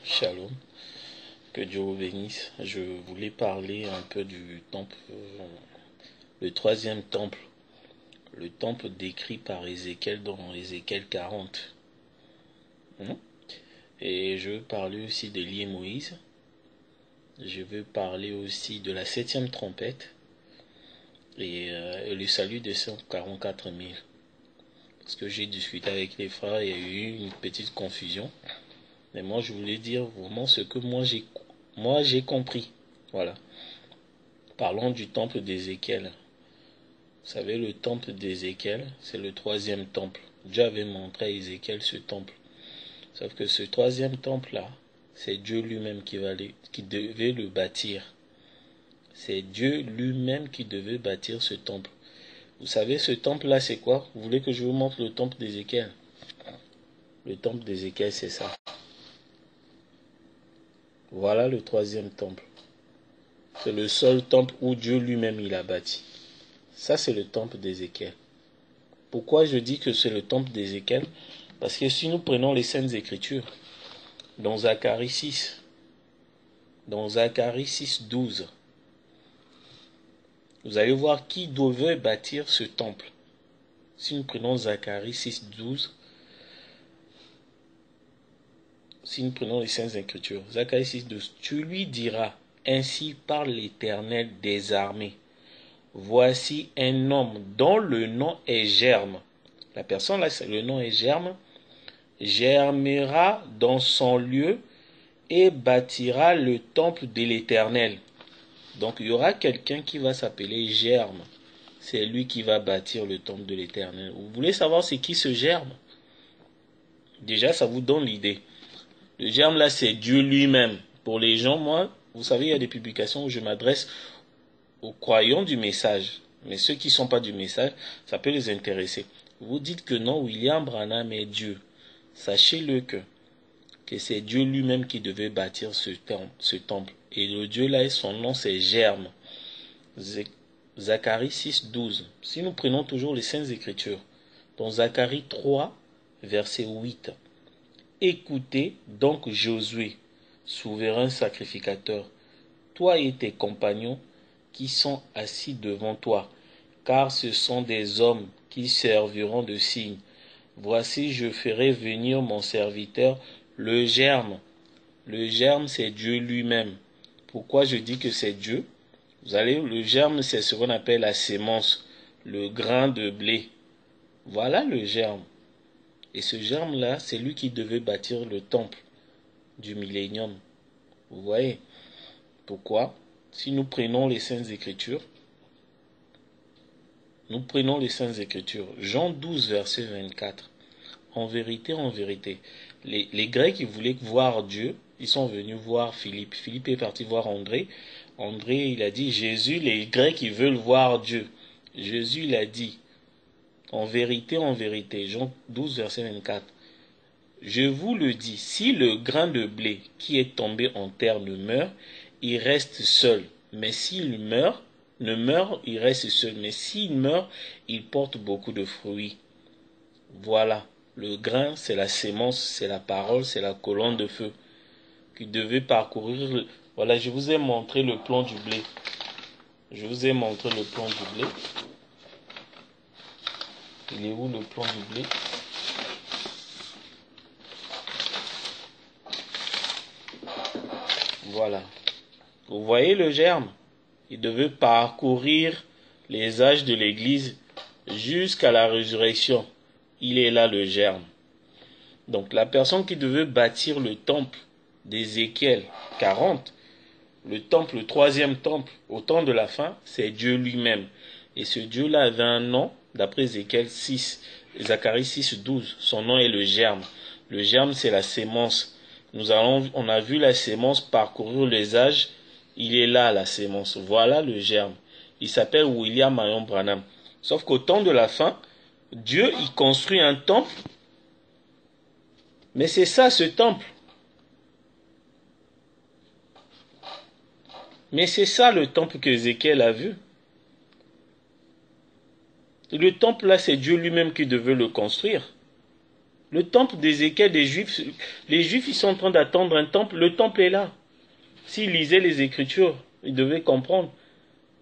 Shalom, que Dieu vous bénisse. Je voulais parler un peu du temple, le troisième temple, le temple décrit par Ézéchiel dans Ézéchiel 40. Et je veux parler aussi d'Élie et Moïse. Je veux parler aussi de la septième trompette et le salut de 144 000. Parce que j'ai discuté avec les frères, il y a eu une petite confusion. Mais moi, je voulais dire vraiment ce que moi j'ai compris. Voilà. Parlons du temple d'Ézéchiel. Vous savez, le temple d'Ézéchiel, c'est le troisième temple. Dieu avait montré à Ézéchiel ce temple. Sauf que ce troisième temple-là, c'est Dieu lui-même qui devait le bâtir. C'est Dieu lui-même qui devait bâtir ce temple. Vous savez, ce temple-là, c'est quoi? Vous voulez que je vous montre le temple d'Ézéchiel? Le temple d'Ézéchiel, c'est ça. Voilà le troisième temple. C'est le seul temple où Dieu lui-même il a bâti. Ça, c'est le temple d'Ézéchiel. Pourquoi je dis que c'est le temple d'Ézéchiel? Parce que si nous prenons les Saintes Écritures, dans Zacharie 6, 12, vous allez voir qui devait bâtir ce temple. Si nous prenons Zacharie 6, 12, si nous prenons les Saintes Écritures, Zacharie 6, 12, tu lui diras, ainsi parle l'Éternel des armées. Voici un homme dont le nom est Germe. La personne là, le nom est Germe. Germera dans son lieu et bâtira le temple de l'Éternel. Donc il y aura quelqu'un qui va s'appeler Germe. C'est lui qui va bâtir le temple de l'Éternel. Vous voulez savoir c'est qui ce Germe? Déjà, ça vous donne l'idée. Le Germe là, c'est Dieu lui-même. Pour les gens, moi, vous savez, il y a des publications où je m'adresse aux croyants du message. Mais ceux qui ne sont pas du message, ça peut les intéresser. Vous dites que non, William Branham est Dieu. Sachez-le que c'est Dieu lui-même qui devait bâtir ce temple. Et le Dieu là, son nom c'est Germe. Zacharie 6, 12. Si nous prenons toujours les Saintes Écritures, dans Zacharie 3, verset 8. Écoutez donc Josué, souverain sacrificateur, toi et tes compagnons qui sont assis devant toi, car ce sont des hommes qui serviront de signe. Voici, je ferai venir mon serviteur, le Germe. Le Germe, c'est Dieu lui-même. Pourquoi je dis que c'est Dieu? Le Germe, c'est ce qu'on appelle la sémence, le grain de blé. Voilà le Germe. Et ce Germe-là, c'est lui qui devait bâtir le temple du millénium. Vous voyez? Pourquoi? Si nous prenons les Saintes Écritures, Jean 12, verset 24. En vérité, les Grecs, ils voulaient voir Dieu. Ils sont venus voir Philippe. Philippe est parti voir André. André, il a dit, Jésus, les Grecs, ils veulent voir Dieu. Jésus, il a dit, en vérité, Jean 12, verset 24. Je vous le dis, si le grain de blé qui est tombé en terre ne meurt, il reste seul. Mais s'il ne meurt, il reste seul. Mais s'il meurt, il porte beaucoup de fruits. Voilà. Le grain, c'est la sémence, c'est la parole, c'est la colonne de feu qui devait parcourir. Voilà, je vous ai montré le plan du blé. Il est où le plan du blé? Voilà. Vous voyez le germe? Il devait parcourir les âges de l'Église jusqu'à la résurrection. Il est là le germe. Donc la personne qui devait bâtir le temple d'Ézéchiel 40, le troisième temple, au temps de la fin, c'est Dieu lui-même. Et ce Dieu-là avait un nom, d'après Ézéchiel 6, Zacharie 6, 12. Son nom est le germe. Le germe, c'est la sémence. On a vu la sémence parcourir les âges. Il est là, la sémence. Voilà le germe. Il s'appelle William Marion Branham. Sauf qu'au temps de la fin, Dieu, il construit un temple. Mais c'est ça, ce temple. Mais c'est ça le temple que Ézéchiel a vu. Le temple là, c'est Dieu lui-même qui devait le construire. Le temple d'Ézéchiel des Juifs, les Juifs ils sont en train d'attendre un temple, le temple est là. S'ils lisaient les Écritures, ils devaient comprendre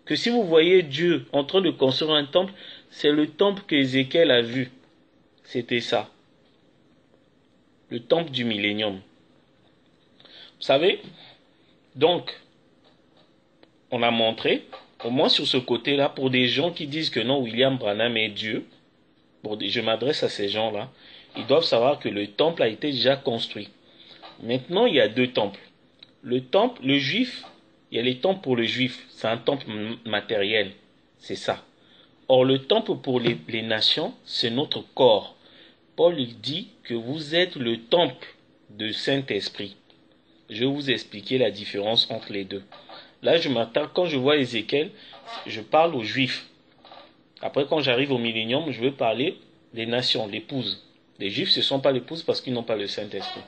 que si vous voyez Dieu en train de construire un temple, c'est le temple qu'Ézéchiel a vu. C'était ça. Le temple du millénium. Vous savez, donc, on a montré, au moins sur ce côté-là, pour des gens qui disent que non, William Branham est Dieu, je m'adresse à ces gens-là, ils doivent savoir que le temple a été déjà construit. Maintenant, il y a deux temples. Le temple, le juif, il y a les temples pour le juif, c'est un temple matériel, c'est ça. Or, le temple pour les nations, c'est notre corps. Paul dit que vous êtes le temple du Saint-Esprit. Je vais vous expliquer la différence entre les deux. Là, je m'attends, quand je vois Ézéchiel, je parle aux Juifs. Après, quand j'arrive au millénium, je vais parler des nations, l'épouse. Les Juifs, ce ne sont pas l'épouse parce qu'ils n'ont pas le Saint-Esprit.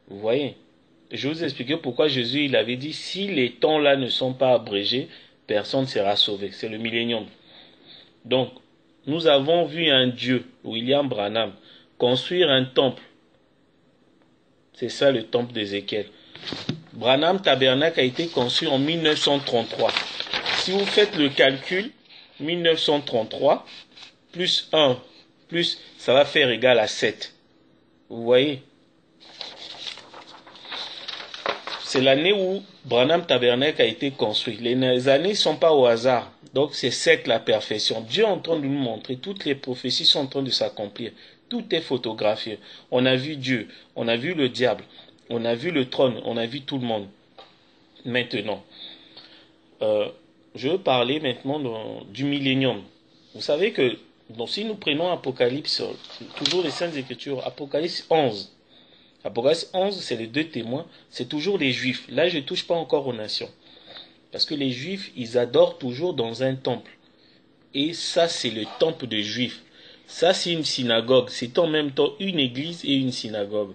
Vous voyez? Je vais vous expliquer pourquoi Jésus, il avait dit, si les temps-là ne sont pas abrégés, personne ne sera sauvé. C'est le millénium. Donc, nous avons vu un Dieu, William Branham, construire un temple. C'est ça le temple d'Ézéchiel. Branham Tabernacle a été construit en 1933. Si vous faites le calcul, 1933 plus 1 plus, ça va faire égal à 7. Vous voyez? C'est l'année où Branham Tabernacle a été construit. Les années ne sont pas au hasard. Donc c'est 7 la perfection. Dieu est en train de nous montrer. Toutes les prophéties sont en train de s'accomplir. Tout est photographié. On a vu Dieu. On a vu le diable. On a vu le trône. On a vu tout le monde. Maintenant, je veux parler maintenant du millénium. Vous savez que donc, si nous prenons Apocalypse, toujours les Saintes Écritures, Apocalypse 11. Apocalypse 11, c'est les deux témoins, c'est toujours les Juifs. Là, je ne touche pas encore aux nations. Parce que les Juifs, ils adorent toujours dans un temple. Et ça, c'est le temple des Juifs. Ça, c'est une synagogue. C'est en même temps une église et une synagogue.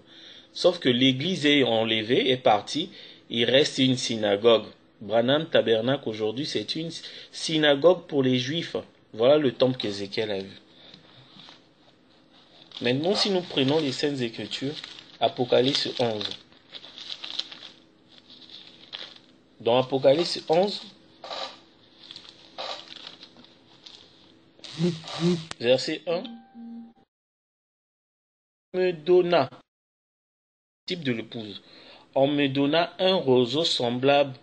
Sauf que l'église est enlevée, est partie, il reste une synagogue. Branham Tabernacle, aujourd'hui, c'est une synagogue pour les Juifs. Voilà le temple qu'Ézéchiel a vu. Maintenant, si nous prenons les Saintes Écritures, Apocalypse 11. Dans Apocalypse 11, verset 1, me donna, type de l'épouse, on me donna un roseau semblable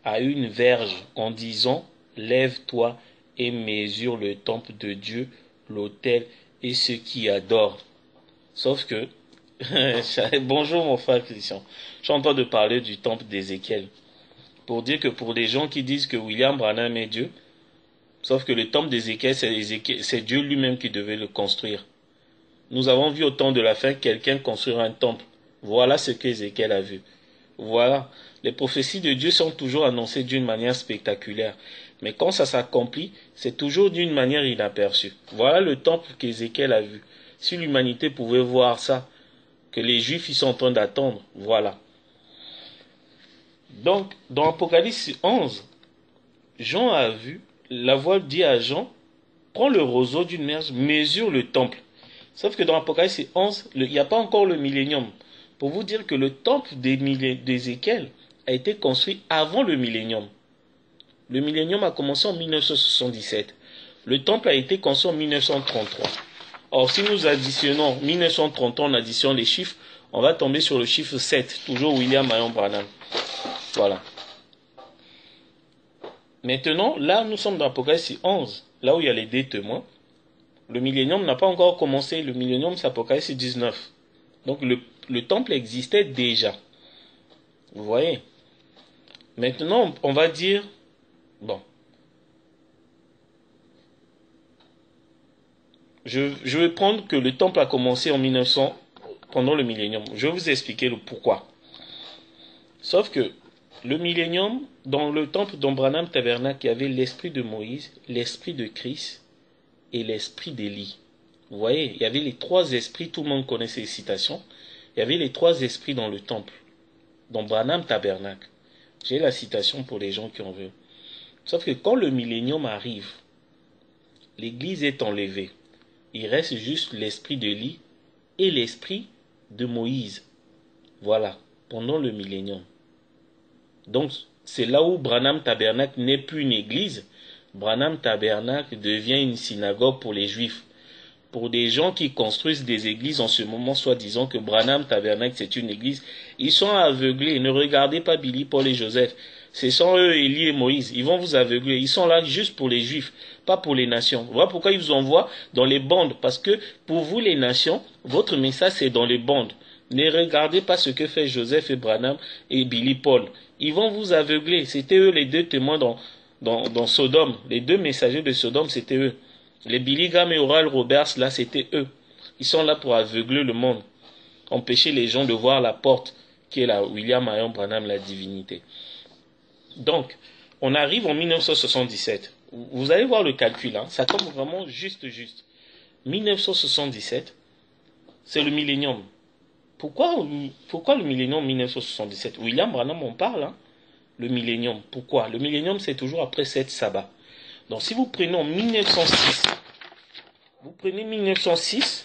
à une verge en disant, lève-toi et mesure le temple de Dieu, l'autel et ceux qui adorent. Sauf que, bonjour mon frère Christian, je suis en train de parler du temple d'Ézéchiel. Pour dire que pour les gens qui disent que William Branham est Dieu, sauf que le temple d'Ézéchiel, c'est Dieu lui-même qui devait le construire. Nous avons vu au temps de la fin quelqu'un construire un temple. Voilà ce qu'Ézéchiel a vu. Voilà. Les prophéties de Dieu sont toujours annoncées d'une manière spectaculaire. Mais quand ça s'accomplit, c'est toujours d'une manière inaperçue. Voilà le temple qu'Ézéchiel a vu. Si l'humanité pouvait voir ça, que les Juifs ils sont en train d'attendre, voilà. Donc, dans Apocalypse 11, Jean a vu, la voix dit à Jean, prends le roseau d'une verge, mesure le temple. Sauf que dans Apocalypse 11, il n'y a pas encore le millénium. Pour vous dire que le temple d'Ézéchiel a été construit avant le millénium. Le millénium a commencé en 1977. Le temple a été construit en 1933. Or, si nous additionnons 1933, on additionne les chiffres, on va tomber sur le chiffre 7, toujours William Marion Branham. Voilà. Maintenant, là, nous sommes dans Apocalypse 11, là où il y a les deux témoins. Le millénium n'a pas encore commencé. Le millénium, c'est Apocalypse 19. Donc, le temple existait déjà. Vous voyez? Maintenant, on va dire, bon, je vais prendre que le temple a commencé en 1900, pendant le millénium. Je vais vous expliquer le pourquoi. Sauf que le millénium, dans le temple d'Abraham Tabernacle, il y avait l'esprit de Moïse, l'esprit de Christ et l'esprit d'Élie. Vous voyez, il y avait les trois esprits, tout le monde connaît ces citations. Il y avait les trois esprits dans le temple, dans Branham Tabernacle. J'ai la citation pour les gens qui en veulent. Sauf que quand le millénium arrive, l'église est enlevée. Il reste juste l'esprit d'Élie et l'esprit de Moïse. Voilà, pendant le millénium. Donc, c'est là où Branham Tabernacle n'est plus une église. Branham Tabernacle devient une synagogue pour les Juifs. Pour des gens qui construisent des églises en ce moment, soi-disant que Branham Tabernacle c'est une église, ils sont aveuglés. Ne regardez pas Billy, Paul et Joseph. Ce sont eux, Élie et Moïse. Ils vont vous aveugler. Ils sont là juste pour les Juifs, pas pour les nations. Voilà pourquoi ils vous envoient dans les bandes. Parce que pour vous, les nations, votre message c'est dans les bandes. Ne regardez pas ce que fait Joseph et Branham et Billy Paul. Ils vont vous aveugler. C'était eux les deux témoins dans Sodome. Les deux messagers de Sodome, c'était eux. Les Billy Graham et Oral Roberts, là, c'était eux. Ils sont là pour aveugler le monde. Empêcher les gens de voir la porte qui est la William Marion Branham, la divinité. Donc, on arrive en 1977. Vous allez voir le calcul, hein. Ça tombe vraiment juste. 1977, c'est le millénium. Pourquoi le millénium 1977? William Branham en parle, hein. Le millénium. Pourquoi? Le millénium, c'est toujours après 7 sabbats. Donc, si vous prenez en 1906, vous prenez 1906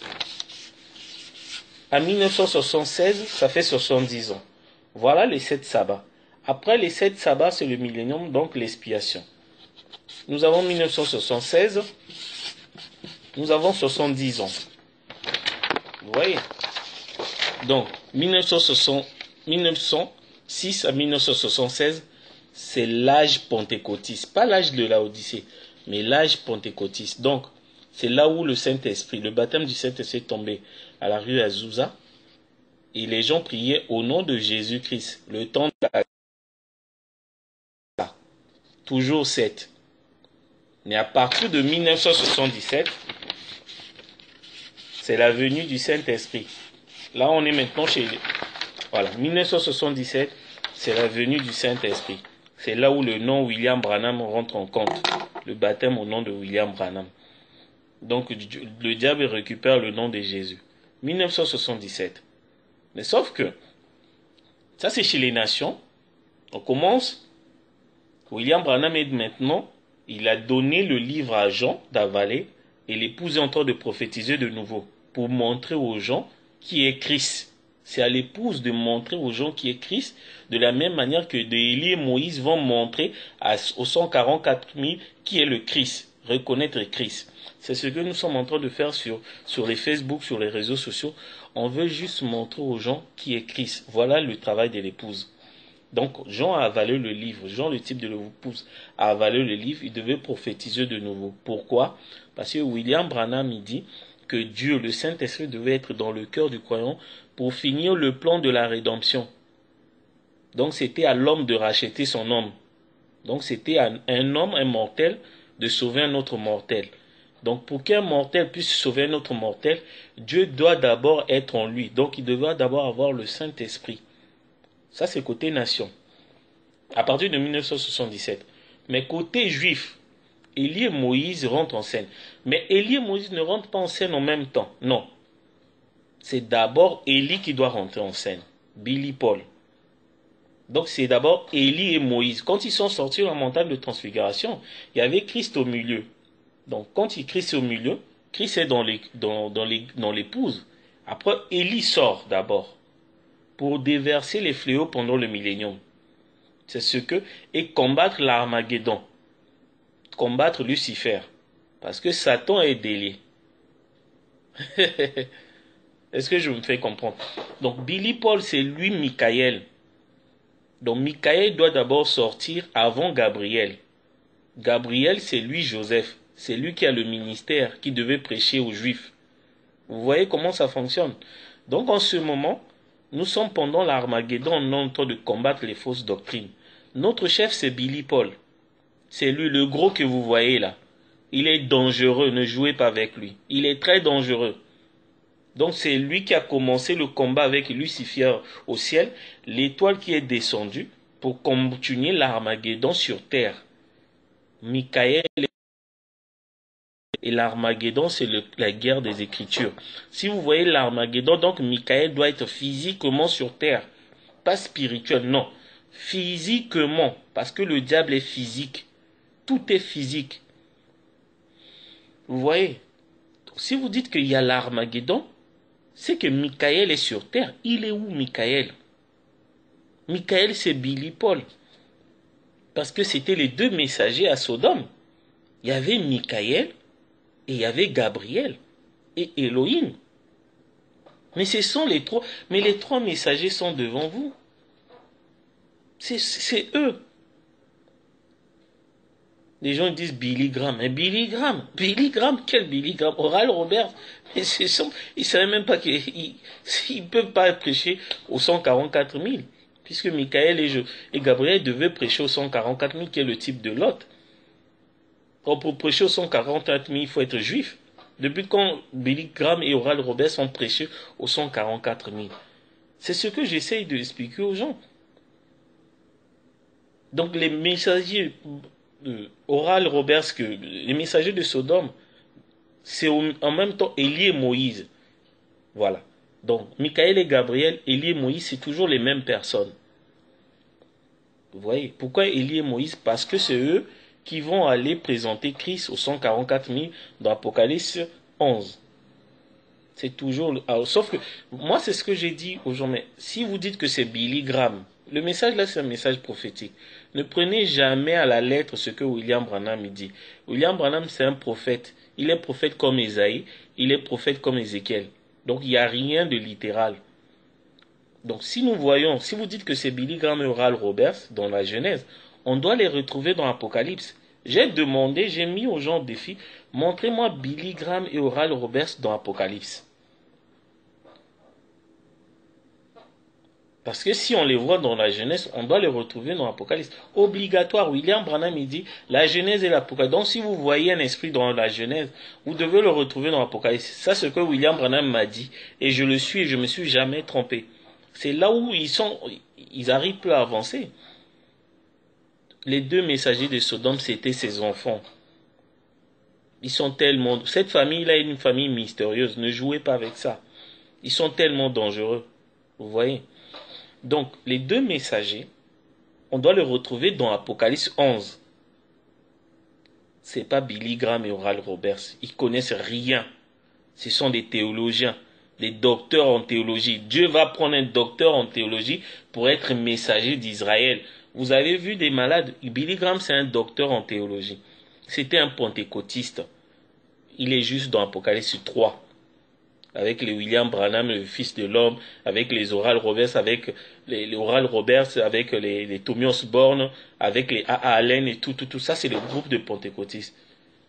à 1976, ça fait 70 ans. Voilà les 7 sabbats. Après les 7 sabbats, c'est le millénium, donc l'expiation. Nous avons 1976, nous avons 70 ans. Vous voyez? Donc, 1906 à 1976, c'est l'âge pentecôtiste. Pas l'âge de la Odyssée, mais l'âge pentecôtiste. Donc, c'est là où le Saint-Esprit, le baptême du Saint-Esprit est tombé à la rue Azusa. Et les gens priaient au nom de Jésus-Christ. Le temps de la... Toujours 7. Mais à partir de 1977, c'est la venue du Saint-Esprit. Là, on est maintenant chez... Voilà, 1977, c'est la venue du Saint-Esprit. C'est là où le nom William Branham rentre en compte. Le baptême au nom de William Branham. Donc, le diable récupère le nom de Jésus. 1977. Mais sauf que, ça c'est chez les nations. On commence. William Branham est maintenant, il a donné le livre à Jean d'avaler et l'épouse est en train de prophétiser de nouveau pour montrer aux gens qui est Christ. C'est à l'épouse de montrer aux gens qui est Christ de la même manière que Élie et Moïse vont montrer aux 144 000 qui est le Christ, reconnaître Christ. C'est ce que nous sommes en train de faire sur les Facebook, sur les réseaux sociaux. On veut juste montrer aux gens qui est Christ. Voilà le travail de l'épouse. Donc, Jean a avalé le livre. Jean, le type de l'épouse, a avalé le livre. Il devait prophétiser de nouveau. Pourquoi? Parce que William Branham, il dit que Dieu, le Saint-Esprit, devait être dans le cœur du croyant pour finir le plan de la rédemption. Donc, c'était à l'homme de racheter son homme. Donc, c'était à un homme, un mortel, de sauver un autre mortel. Donc, pour qu'un mortel puisse sauver un autre mortel, Dieu doit d'abord être en lui. Donc, il doit d'abord avoir le Saint-Esprit. Ça, c'est côté nation. À partir de 1977. Mais côté juif, Élie et Moïse rentrent en scène. Mais Élie et Moïse ne rentrent pas en scène en même temps. Non. C'est d'abord Élie qui doit rentrer en scène. Billy Paul. Donc, c'est d'abord Élie et Moïse. Quand ils sont sortis de la montagne de transfiguration, il y avait Christ au milieu. Donc, quand Christ est au milieu, Christ est dans l'épouse. Après, Élie sort d'abord pour déverser les fléaux pendant le millénium. C'est ce que... Et combattre l'Armageddon. Combattre Lucifer. Parce que Satan est délié. Est-ce que je me fais comprendre? Donc, Billy Paul, c'est lui Michael. Donc, Michael doit d'abord sortir avant Gabriel. Gabriel, c'est lui Joseph. C'est lui qui a le ministère, qui devait prêcher aux Juifs. Vous voyez comment ça fonctionne? Donc, en ce moment, nous sommes pendant l'Armageddon en train de combattre les fausses doctrines. Notre chef, c'est Billy Paul. C'est lui, le gros que vous voyez là. Il est dangereux, ne jouez pas avec lui. Il est très dangereux. Donc c'est lui qui a commencé le combat avec Lucifer au ciel, l'étoile qui est descendue pour continuer l'Armageddon sur terre. Michael et l'Armageddon, c'est la guerre des Écritures. Si vous voyez l'Armageddon, donc Michael doit être physiquement sur terre, pas spirituel, non. Physiquement, parce que le diable est physique. Tout est physique. Vous voyez? Si vous dites qu'il y a l'Armageddon, c'est que Michael est sur terre. Il est où, Michael? Michael, c'est Billy Paul. Parce que c'était les deux messagers à Sodome. Il y avait Michael et il y avait Gabriel et Elohim. Mais ce sont les trois. Mais les trois messagers sont devant vous. C'est eux. Les gens disent Billy Graham. Mais Billy Graham, quel Billy Graham? Oral Roberts. Mais ils ne savaient même pas qu'ils ne peuvent pas prêcher aux 144 000. Puisque Michael et Gabriel devaient prêcher aux 144 000, qui est le type de Lot. Or, pour prêcher aux 144 000, il faut être juif. Depuis quand Billy Graham et Oral Roberts ont prêché aux 144 000? C'est ce que j'essaye de expliquer aux gens. Donc les messagers Oral Roberts, les messagers de Sodome, c'est en même temps Élie et Moïse. Voilà. Donc Michael et Gabriel, Élie et Moïse, c'est toujours les mêmes personnes. Vous voyez? Pourquoi Élie et Moïse? Parce que c'est eux qui vont aller présenter Christ aux 144 000 dans Apocalypse 11. C'est toujours... sauf que, moi c'est ce que j'ai dit aux gens, mais si vous dites que c'est Billy Graham, le message là c'est un message prophétique. Ne prenez jamais à la lettre ce que William Branham dit. William Branham c'est un prophète. Il est prophète comme Ésaïe, il est prophète comme Ézéchiel. Donc il n'y a rien de littéral. Donc si nous voyons, si vous dites que c'est Billy Graham et Oral Roberts dans la Genèse, on doit les retrouver dans l'Apocalypse. J'ai demandé, j'ai mis aux gens au défi, montrez-moi Billy Graham et Oral Roberts dans l'Apocalypse. Parce que si on les voit dans la Genèse, on doit les retrouver dans l'Apocalypse. Obligatoire. William Branham, il dit, la Genèse et l'Apocalypse. Donc si vous voyez un esprit dans la Genèse, vous devez le retrouver dans l'Apocalypse. Ça, c'est ce que William Branham m'a dit. Et je le suis et je me suis jamais trompé. C'est là où ils arrivent peu à avancer. Les deux messagers de Sodome, c'était ses enfants. Ils sont tellement... Cette famille-là est une famille mystérieuse. Ne jouez pas avec ça. Ils sont tellement dangereux. Vous voyez? Donc, les deux messagers, on doit les retrouver dans Apocalypse 11. C'est pas Billy Graham et Oral Roberts. Ils connaissent rien. Ce sont des théologiens, des docteurs en théologie. Dieu va prendre un docteur en théologie pour être messager d'Israël. Vous avez vu des malades. Billy Graham, c'est un docteur en théologie. C'était un pentecôtiste. Il est juste dans Apocalypse 3. Avec les William Branham, le fils de l'homme, avec les Oral Roberts, avec les Oral Roberts, avec les Tommy Osborne, avec les A.A. Allen et tout ça, c'est le groupe de pentecôtistes.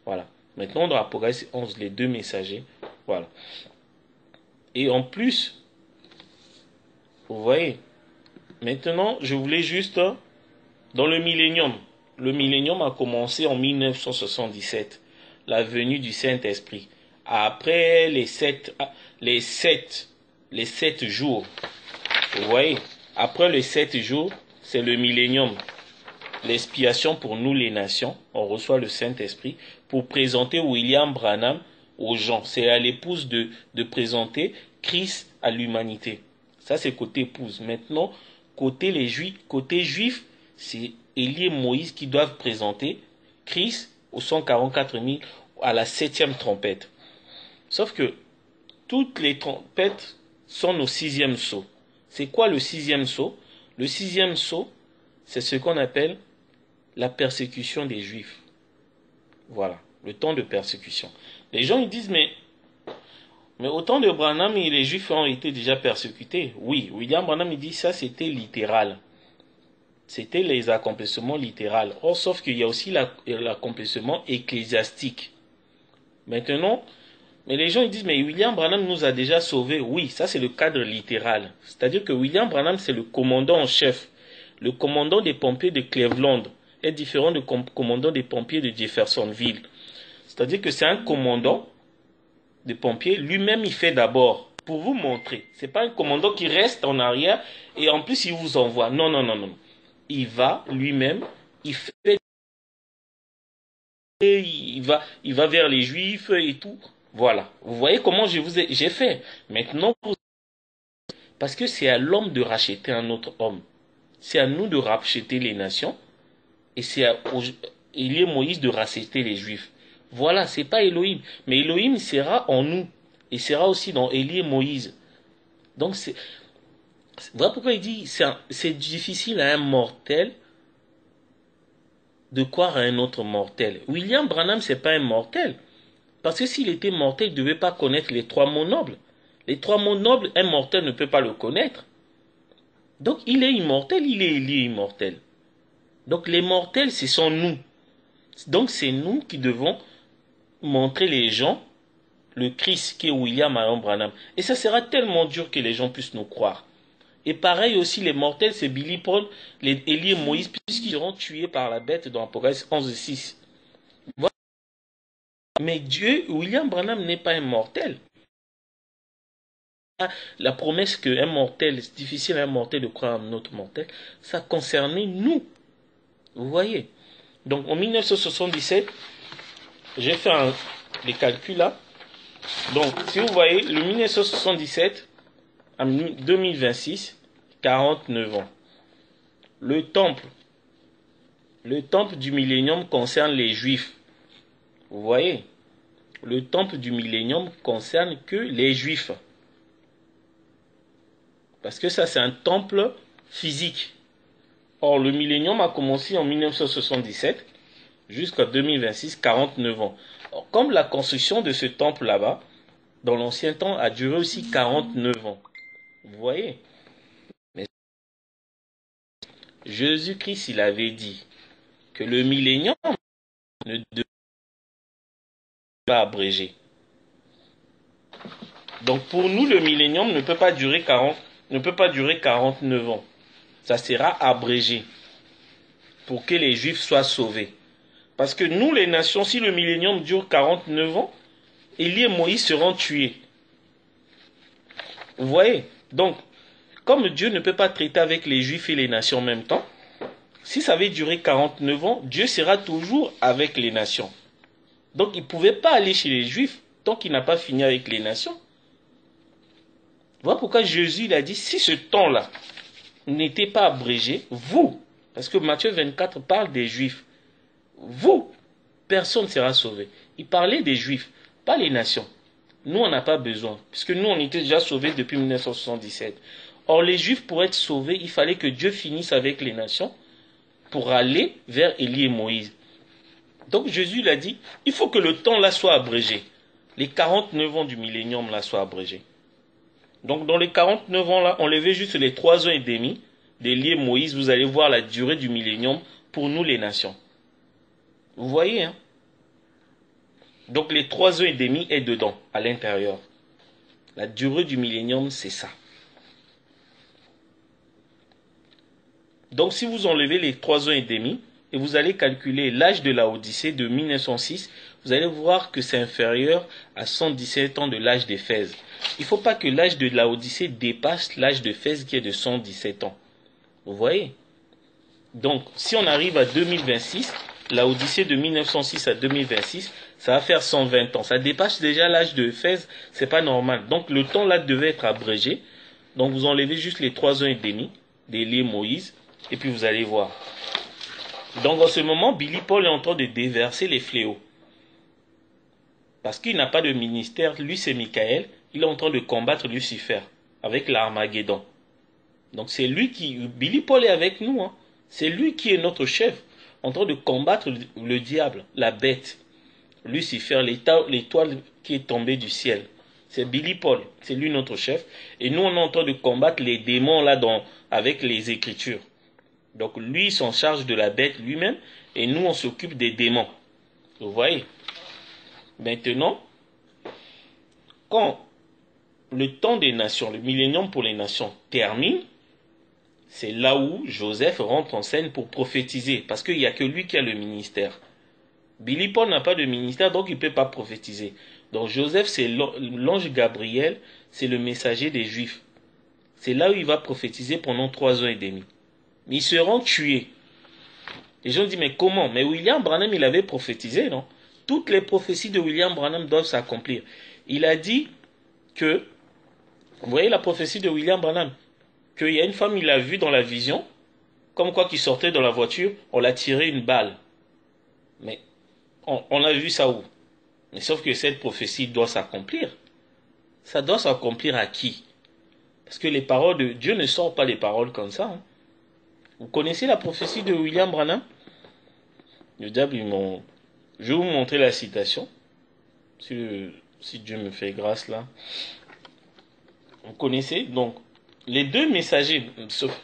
Voilà. Maintenant, dans Apocalypse 11, les deux messagers. Voilà. Et en plus, vous voyez, maintenant, je voulais juste, dans le millénium. Le millénium a commencé en 1977, la venue du Saint-Esprit. Après les sept jours, vous voyez, après les 7 jours, c'est le millénium. L'expiation pour nous les nations, on reçoit le Saint-Esprit pour présenter William Branham aux gens. C'est à l'épouse de présenter Christ à l'humanité. Ça c'est côté épouse. Maintenant, côté juif, c'est Élie et Moïse qui doivent présenter Christ aux 144 000 à la 7e trompette. Sauf que toutes les trompettes sont au 6e sceau. C'est quoi le 6e sceau? Le 6e sceau, c'est ce qu'on appelle la persécution des Juifs. Voilà, le temps de persécution. Les gens ils disent, mais au temps de Branham, les Juifs ont été déjà persécutés. Oui, William Branham il dit ça c'était littéral. C'était les accomplissements littéraux. Or, sauf qu'il y a aussi l'accomplissement ecclésiastique. Maintenant, mais les gens ils disent, mais William Branham nous a déjà sauvés. Oui, ça c'est le cadre littéral. C'est-à-dire que William Branham c'est le commandant en chef. Le commandant des pompiers de Cleveland est différent du commandant des pompiers de Jeffersonville. C'est-à-dire que c'est un commandant des pompiers, lui-même il fait d'abord pour vous montrer. C'est pas un commandant qui reste en arrière et en plus il vous envoie. Non, non, non, non. Il va lui-même, il fait, et il va vers les Juifs et tout. Voilà. Vous voyez comment j'ai fait. Maintenant, parce que c'est à l'homme de racheter un autre homme. C'est à nous de racheter les nations. Et c'est à Élie et Moïse de racheter les Juifs. Voilà, c'est pas Elohim. Mais Elohim sera en nous. Il sera aussi dans Élie et Moïse. Donc, voilà pourquoi il dit c'est difficile à un mortel de croire à un autre mortel. William Branham, c'est pas un mortel. Parce que s'il était mortel, il ne devait pas connaître les trois mots nobles. Les trois mots nobles, un mortel ne peut pas le connaître. Donc, il est immortel, il est Élie immortel. Donc, les mortels, ce sont nous. Donc, c'est nous qui devons montrer les gens le Christ qui est William Branham. Et ça sera tellement dur que les gens puissent nous croire. Et pareil aussi, les mortels, c'est Billy Paul, les Élie et Moïse, puisqu'ils seront tués par la bête dans Apocalypse 11:6. Voilà. Mais Dieu, William Branham n'est pas un mortel. La promesse qu'un mortel, c'est difficile à un mortel de croire en un autre mortel, ça concernait nous. Vous voyez. Donc en 1977, j'ai fait des calculs là. Donc si vous voyez, le 1977 à 2026, 49 ans. Le temple du millénium concerne les juifs. Vous voyez, le temple du millénium concerne que les juifs. Parce que ça, c'est un temple physique. Or, le millénium a commencé en 1977 jusqu'à 2026, 49 ans. Or, comme la construction de ce temple là-bas, dans l'ancien temps, a duré aussi 49 ans. Vous voyez? Mais Jésus-Christ, il avait dit que le millénium ne devait pas abréger. Donc, pour nous, le millénium ne peut pas durer 49 ans. Ça sera abrégé pour que les Juifs soient sauvés. Parce que nous, les nations, si le millénium dure 49 ans, Élie et Moïse seront tués. Vous voyez? Donc, comme Dieu ne peut pas traiter avec les Juifs et les nations en même temps, si ça avait duré 49 ans, Dieu sera toujours avec les nations. Donc, il ne pouvait pas aller chez les Juifs tant qu'il n'a pas fini avec les nations. Voilà pourquoi Jésus il a dit, si ce temps-là n'était pas abrégé, vous, parce que Matthieu 24 parle des Juifs, vous, personne ne sera sauvé. Il parlait des Juifs, pas les nations. Nous, on n'a pas besoin, puisque nous, on était déjà sauvés depuis 1977. Or, les Juifs, pour être sauvés, il fallait que Dieu finisse avec les nations pour aller vers Élie et Moïse. Donc, Jésus l'a dit, il faut que le temps là soit abrégé. Les 49 ans du millénium là soient abrégés. Donc, dans les 49 ans là, enlevez juste les 3 ans et demi d'Élie et Moïse, vous allez voir la durée du millénium pour nous les nations. Vous voyez, hein? Donc les 3 ans et demi est dedans, à l'intérieur. La durée du millénium, c'est ça. Donc si vous enlevez les 3 ans et demi, et vous allez calculer l'âge de la Odyssée de 1906, vous allez voir que c'est inférieur à 117 ans de l'âge d'Éphèse. Il ne faut pas que l'âge de la Odyssée dépasse l'âge d'Éphèse qui est de 117 ans. Vous voyez? Donc si on arrive à 2026, la Odyssée de 1906 à 2026, ça va faire 120 ans. Ça dépasse déjà l'âge de Éphèse, c'est pas normal. Donc le temps là devait être abrégé. Donc vous enlevez juste les 3 ans et demi d'Élie et Moïse, et puis vous allez voir. Donc en ce moment, Billy Paul est en train de déverser les fléaux. Parce qu'il n'a pas de ministère, lui c'est Michael, il est en train de combattre Lucifer avec l'Armageddon. Donc c'est lui qui, Billy Paul est avec nous, hein. C'est lui qui est notre chef, en train de combattre le diable, la bête, Lucifer, l'étoile qui est tombée du ciel. C'est Billy Paul, c'est lui notre chef. Et nous on est en train de combattre les démons là avec les Écritures. Donc lui il s'en charge de la bête lui-même, et nous on s'occupe des démons. Vous voyez? Maintenant, quand le temps des nations, le millénium pour les nations termine, c'est là où Joseph rentre en scène pour prophétiser, parce qu'il n'y a que lui qui a le ministère. Billy Paul n'a pas de ministère, donc il ne peut pas prophétiser. Donc Joseph, c'est l'ange Gabriel, c'est le messager des Juifs. C'est là où il va prophétiser pendant 3 ans et demi. Mais ils seront tués. Les gens disent, mais comment? Mais William Branham, il avait prophétisé, non? Toutes les prophéties de William Branham doivent s'accomplir. Il a dit que, vous voyez la prophétie de William Branham, qu'il y a une femme, il a vu dans la vision, comme quoi qu'il sortait dans la voiture, on l'a tiré une balle. Mais on a vu ça où? Mais sauf que cette prophétie doit s'accomplir. ça doit s'accomplir à qui? Parce que les paroles de Dieu ne sortent pas les paroles comme ça. Hein. Vous connaissez la prophétie de William Branham? Le diable, je vais vous montrer la citation. Si Dieu me fait grâce là. Vous connaissez? Donc, les deux messagers,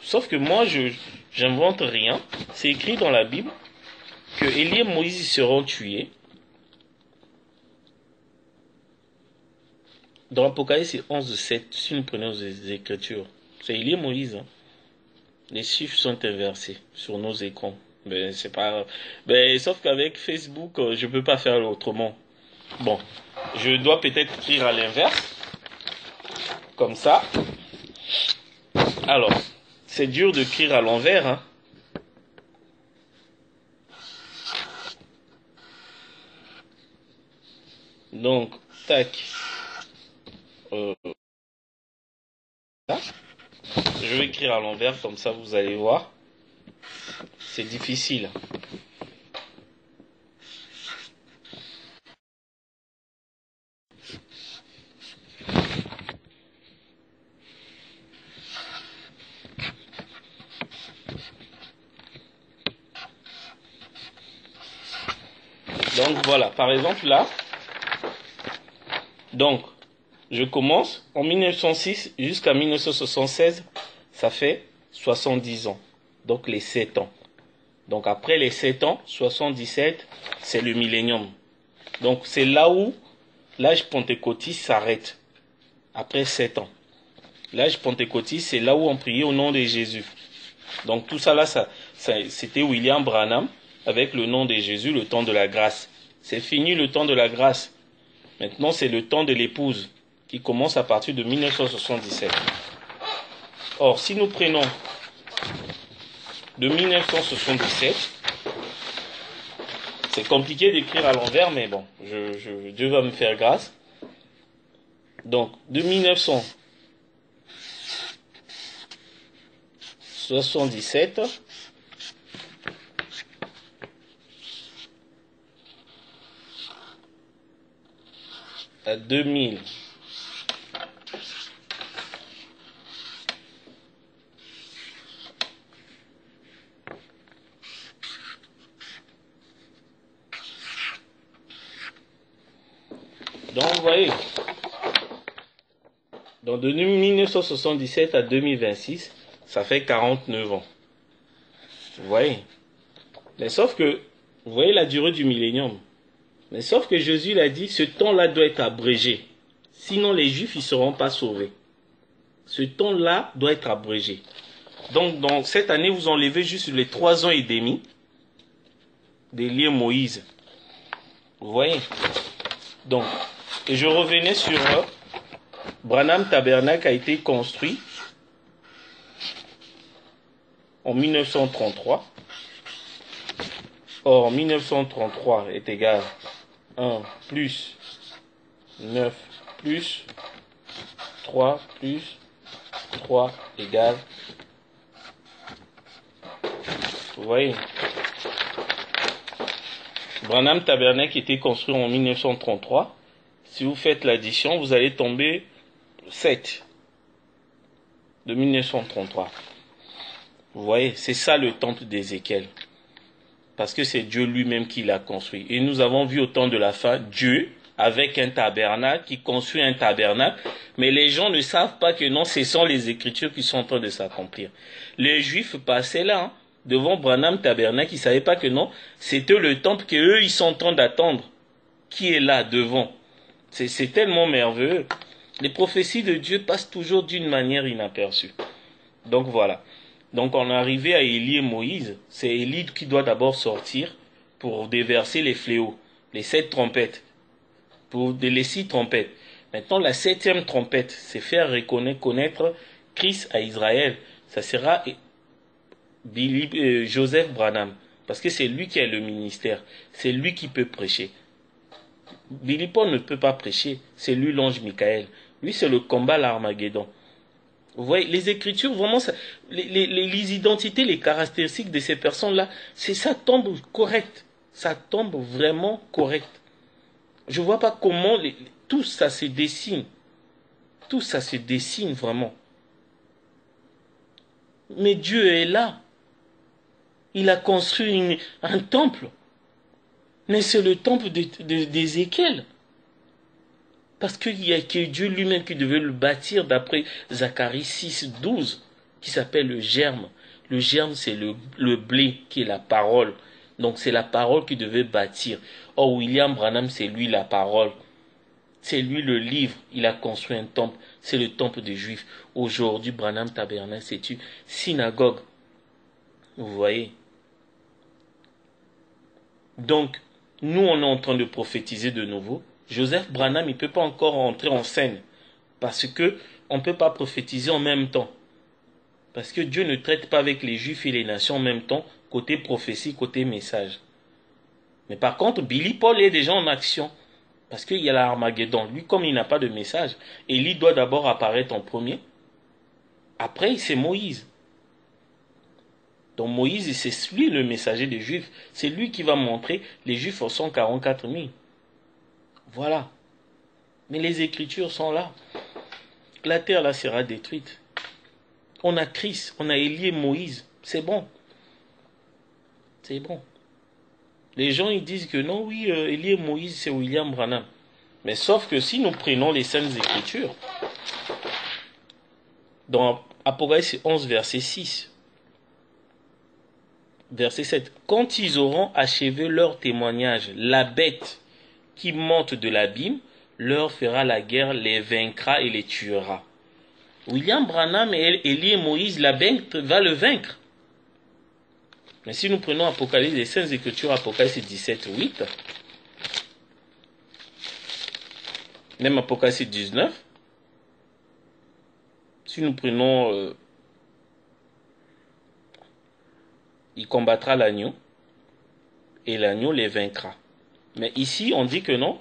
sauf que moi, j'invente rien. C'est écrit dans la Bible que Élie et Moïse seront tués. Dans l'Apocalypse 11:7, si nous prenons les Écritures, c'est Élie et Moïse. Hein. Les chiffres sont inversés sur nos écrans. Mais c'est pas. Mais sauf qu'avec Facebook, je peux pas faire autrement. Bon, je dois peut-être écrire à l'inverse, comme ça. Alors, c'est dur d'écrire à l'envers. Hein. Donc, tac. Là. Je vais écrire à l'envers, comme ça vous allez voir. C'est difficile. Donc voilà, par exemple là. Donc, je commence en 1906 jusqu'à 1976, ça fait 70 ans. Donc les 7 ans. Donc après les 7 ans, 77, c'est le millénium. Donc c'est là où l'âge pentecôtiste s'arrête. Après 7 ans. L'âge pentecôtiste, c'est là où on priait au nom de Jésus. Donc tout ça là, c'était William Branham avec le nom de Jésus, le temps de la grâce. C'est fini le temps de la grâce. Maintenant c'est le temps de l'épouse qui commence à partir de 1977. Or, si nous prenons de 1977, c'est compliqué d'écrire à l'envers, mais bon, Dieu va me faire grâce. Donc, de 1977 à 2000. Donc, vous voyez, donc de 1977 à 2026, ça fait 49 ans. Vous voyez. Mais sauf que, vous voyez la durée du millénium. Mais sauf que Jésus l'a dit, ce temps-là doit être abrégé. Sinon, les Juifs, ils ne seront pas sauvés. Ce temps-là doit être abrégé. Donc, dans cette année, vous enlevez juste les 3 ans et demi d'Élie et Moïse. Vous voyez. Donc, et je revenais sur Branham Tabernacle a été construit en 1933. Or, 1933 est égal à 1 plus 9 plus 3 plus 3 égale. Vous voyez. Branham Tabernacle a été construit en 1933. Si vous faites l'addition, vous allez tomber 7 de 1933. Vous voyez, c'est ça le temple d'Ézéchiel. Parce que c'est Dieu lui-même qui l'a construit. Et nous avons vu au temps de la fin, Dieu, avec un tabernacle, qui construit un tabernacle. Mais les gens ne savent pas que non, ce sont les Écritures qui sont en train de s'accomplir. Les Juifs passaient là, hein, devant Branham Tabernacle, ils ne savaient pas que non, c'était le temple qu'eux, ils sont en train d'attendre. Qui est là, devant? C'est tellement merveilleux. Les prophéties de Dieu passent toujours d'une manière inaperçue. Donc voilà. Donc on est arrivé à Élie et Moïse. C'est Élie qui doit d'abord sortir pour déverser les fléaux, les 7 trompettes, les 6 trompettes. Maintenant la 7e trompette, c'est faire connaître Christ à Israël. Ça sera Joseph Branham, parce que c'est lui qui a le ministère, c'est lui qui peut prêcher. Billy Paul ne peut pas prêcher, c'est lui l'ange Michael. Lui c'est le combat l'Armageddon. Vous voyez, les Écritures, vraiment, les identités, les caractéristiques de ces personnes-là, ça tombe correct. Ça tombe vraiment correct. Je ne vois pas comment tout ça se dessine. Tout ça se dessine vraiment. Mais Dieu est là. Il a construit un temple. Mais c'est le temple d'Ézéchiel. Parce qu'il y a que Dieu lui-même qui devait le bâtir d'après Zacharie 6, 12, qui s'appelle le germe. Le germe, c'est le blé qui est la parole. Donc c'est la parole qui devait bâtir. Or, William Branham, c'est lui la parole. C'est lui le livre. Il a construit un temple. C'est le temple des Juifs. Aujourd'hui, Branham Tabernacle, c'est une synagogue. Vous voyez? Donc, nous, on est en train de prophétiser de nouveau. Joseph Branham, il ne peut pas encore entrer en scène. Parce que on ne peut pas prophétiser en même temps. Parce que Dieu ne traite pas avec les Juifs et les nations en même temps, côté prophétie, côté message. Mais par contre, Billy Paul est déjà en action. Parce qu'il y a l'Armageddon. Lui, comme il n'a pas de message, Élie doit d'abord apparaître en premier. Après, c'est Moïse. Donc Moïse, c'est lui le messager des Juifs. C'est lui qui va montrer les Juifs au 144 000. Voilà. Mais les Écritures sont là. La terre là sera détruite. On a Christ, on a Élie et Moïse. C'est bon. C'est bon. Les gens ils disent que non, oui, Élie et Moïse c'est William Branham. Mais sauf que si nous prenons les Saintes Écritures, dans Apocalypse 11, verset 6, verset 7, quand ils auront achevé leur témoignage, la bête qui monte de l'abîme leur fera la guerre, les vaincra et les tuera. William Branham et Élie et Moïse, la bête va le vaincre. Mais si nous prenons Apocalypse, les Saintes Écritures, Apocalypse 17, 8, même Apocalypse 19, si nous prenons, il combattra l'agneau, et l'agneau les vaincra. Mais ici, on dit que non,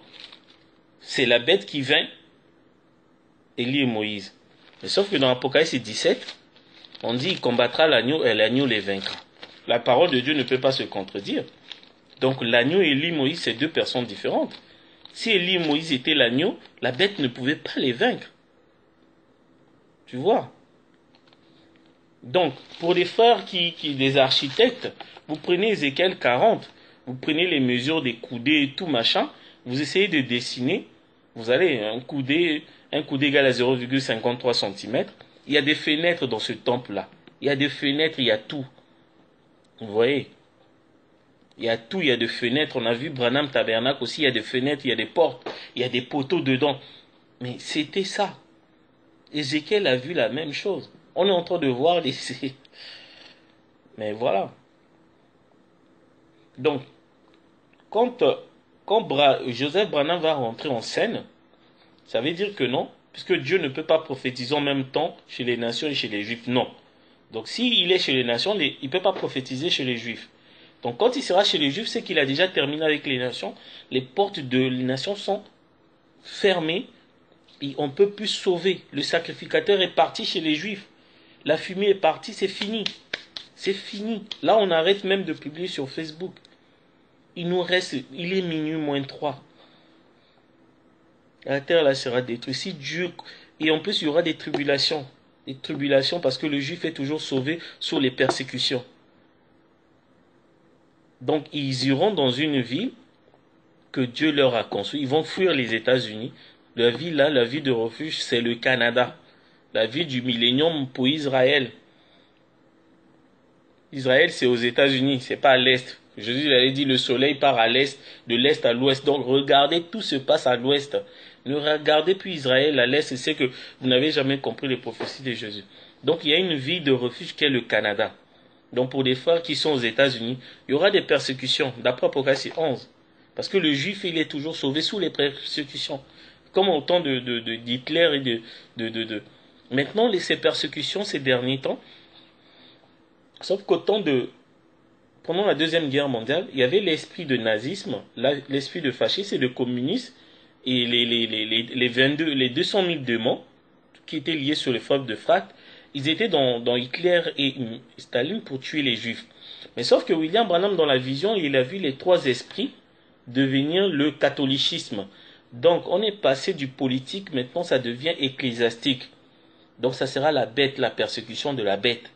c'est la bête qui vainc Élie et Moïse. Mais sauf que dans Apocalypse 17, on dit il combattra l'agneau et l'agneau les vaincra. La parole de Dieu ne peut pas se contredire. Donc l'agneau et Élie et Moïse, c'est deux personnes différentes. Si Élie et Moïse étaient l'agneau, la bête ne pouvait pas les vaincre. Tu vois? Donc, pour les frères des architectes, vous prenez Ézéchiel 40, vous prenez les mesures des coudées et tout machin, vous essayez de dessiner, vous allez un coudé égal à 0,53 cm. Il y a des fenêtres dans ce temple-là. Il y a des fenêtres, il y a tout. Vous voyez? Il y a tout, il y a des fenêtres. On a vu Branham Tabernacle aussi, il y a des fenêtres, il y a des portes, il y a des poteaux dedans. Mais c'était ça. Ézéchiel a vu la même chose. On est en train de voir les... Mais voilà. Donc, quand Joseph Branham va rentrer en scène, ça veut dire que non, puisque Dieu ne peut pas prophétiser en même temps chez les nations et chez les Juifs. Non. Donc s'il est chez les nations, il ne peut pas prophétiser chez les Juifs. Donc quand il sera chez les Juifs, c'est qu'il a déjà terminé avec les nations. Les portes de les nations sont fermées et on ne peut plus sauver. Le sacrificateur est parti chez les Juifs. La fumée est partie, c'est fini. C'est fini. Là, on arrête même de publier sur Facebook. Il nous reste, il est minuit moins 3. La terre là sera détruite. Si Dieu, et en plus il y aura des tribulations. Des tribulations parce que le juif est toujours sauvé sous les persécutions. Donc ils iront dans une ville que Dieu leur a construite. Ils vont fuir les États-Unis. La ville là, la ville de refuge, c'est le Canada. La ville du millénium pour Israël. Israël, c'est aux États-Unis, c'est pas à l'Est. Jésus avait dit le soleil part à l'Est, de l'Est à l'Ouest. Donc regardez, tout se passe à l'Ouest. Ne regardez plus Israël à l'Est, c'est que vous n'avez jamais compris les prophéties de Jésus. Donc il y a une ville de refuge qui est le Canada. Donc pour les frères qui sont aux États-Unis, il y aura des persécutions, d'après Apocalypse 11. Parce que le juif, il est toujours sauvé sous les persécutions. Comme au temps d'Hitler et Maintenant, ces persécutions, ces derniers temps, sauf qu'au temps pendant la Deuxième Guerre mondiale, il y avait l'esprit de nazisme, l'esprit de fascisme et de communisme, et les 200 000 démons qui étaient liés sur les fleuves de Frat, ils étaient dans Hitler et Staline pour tuer les Juifs. Mais sauf que William Branham, dans la vision, il a vu les trois esprits devenir le catholicisme. Donc, on est passé du politique, maintenant ça devient ecclésiastique. Donc, ça sera la bête, la persécution de la bête.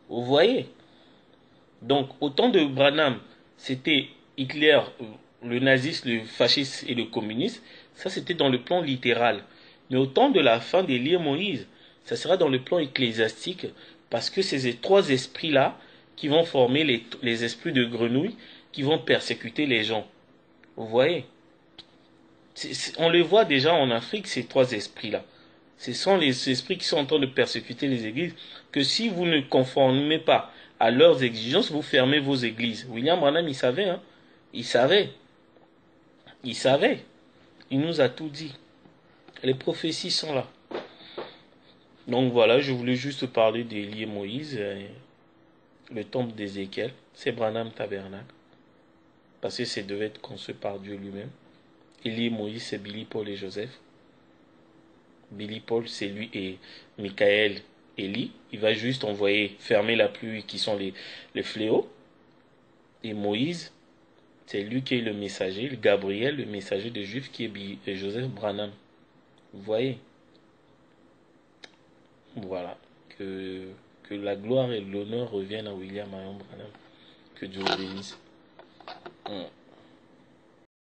Vous voyez? Donc, au temps de Branham, c'était Hitler, le nazisme, le fascisme et le communisme. Ça, c'était dans le plan littéral. Mais au temps de la fin d'Élie Moïse, ça sera dans le plan ecclésiastique, parce que c'est ces trois esprits-là qui vont former les esprits de grenouille qui vont persécuter les gens. Vous voyez? On les voit déjà en Afrique, ces trois esprits-là. Ce sont les esprits qui sont en train de persécuter les églises, que si vous ne conformez pas à leurs exigences, vous fermez vos églises. William Branham, il savait, hein. Il savait. Il savait. Il nous a tout dit. Les prophéties sont là. Donc voilà, je voulais juste parler d'Élie et Moïse, le temple d'Ézéchiel. C'est Branham Tabernacle. Parce que ça devait être conçu par Dieu lui-même. Élie et Moïse, c'est Billy, Paul et Joseph. Billy, Paul, c'est lui et Michael, Élie. Il va juste envoyer fermer la pluie qui sont les fléaux. Et Moïse, c'est lui qui est le messager, le Gabriel, le messager des Juifs, qui est Joseph Branham. Vous voyez? Voilà. Que la gloire et l'honneur reviennent à William Marion Branham. Que Dieu le bénisse.